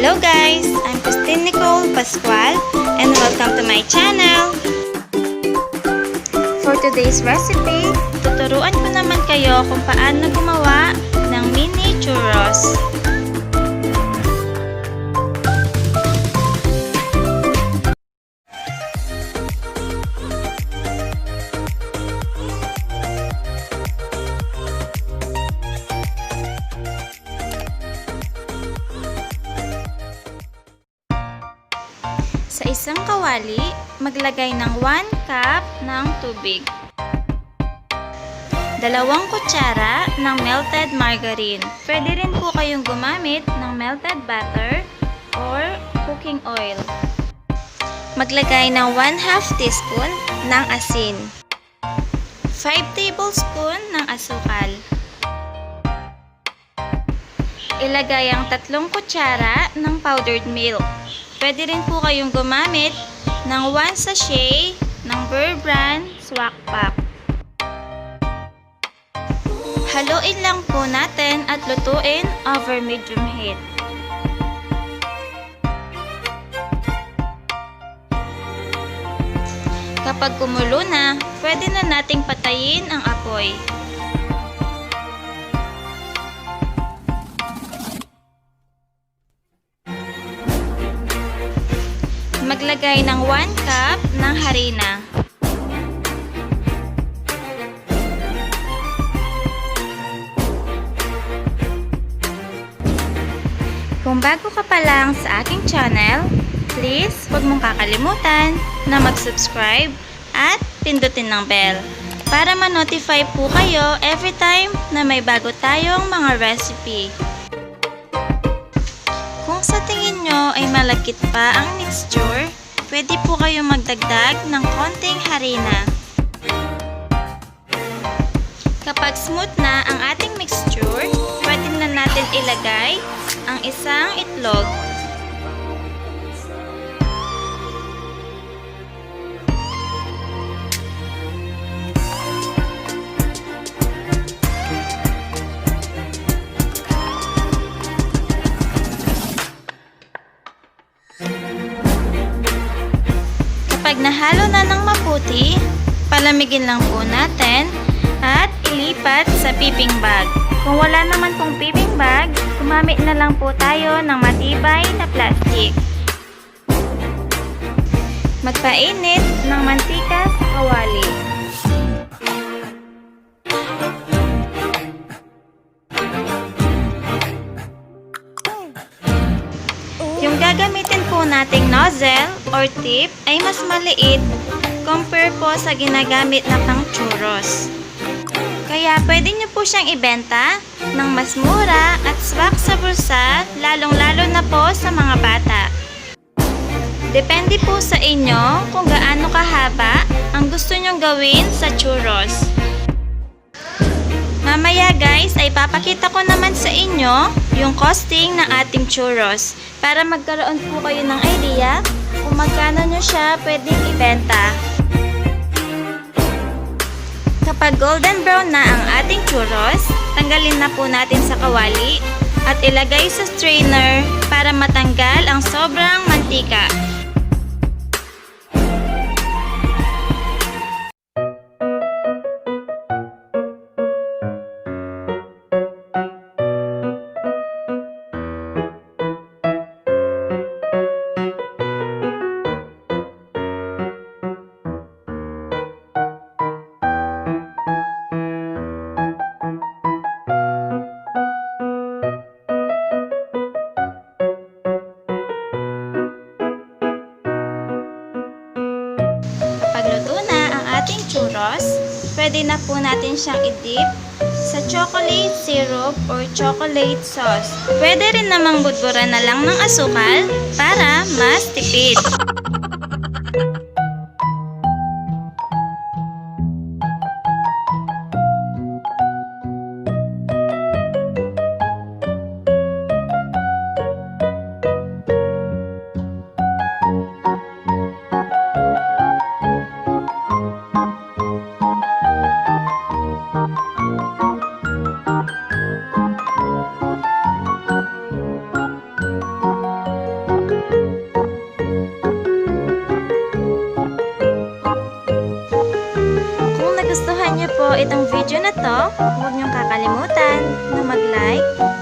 Hello guys! I'm Kristine, Nicole, Pascual, and welcome to my channel! For today's recipe, tuturuan ko naman kayo kung paano gumawa ng mini churros. Sa isang kawali, maglagay ng 1 cup ng tubig. 2 kutsara ng melted margarine. Pwede rin po kayong gumamit ng melted butter or cooking oil. Maglagay ng 1/2 teaspoon ng asin. 5 tablespoon ng asukal. Ilagay ang 3 kutsara ng powdered milk. Pwede rin po kayong gumamit ng 1 sachet ng bearbrand swak pack. Haluin lang po natin at lutuin over medium heat. Kapag kumulo na, pwede na nating patayin ang apoy. Maglagay ng 1 cup ng harina. Kung bago ka pa lang sa aking channel, please huwag mong kakalimutan na mag-subscribe at pindutin ng bell para ma-notify po kayo every time na may bago tayong mga recipe. Kung sa tingin nyo ay malagkit pa ang mixture, pwede po kayo magdagdag ng konting harina. Kapag smooth na ang ating mixture, pwede na natin ilagay ang isang itlog. Kapag nahalo na ng mabuti, palamigin lang po natin at ilipat sa piping bag. Kung wala naman pong piping bag, gumamit na lang po tayo ng matibay na plastic. Magpainit ng mantika sa kawali. Yung gagamitin po nating nozzle or tip ay mas maliit compare po sa ginagamit na pang-churros. Kaya pwede nyo po siyang ibenta ng mas mura at swak sa bulsa, lalong-lalo na po sa mga bata. Depende po sa inyo kung gaano kahaba ang gusto nyong gawin sa churros. Mamaya guys ay papakita ko naman sa inyo yung costing ng ating churros para magkaroon po kayo ng idea kung magkano nyo siya pwedeng ibenta. Kapag golden brown na ang ating churros, tanggalin na po natin sa kawali at ilagay sa strainer para matanggal ang sobrang mantika. Churros, pwede na po natin siyang i-dip sa chocolate syrup or chocolate sauce. Pwede rin namang budburan na lang ng asukal para mas tipid. nagustuhan niyo po itong video na to, huwag niyong kakalimutan na mag-like,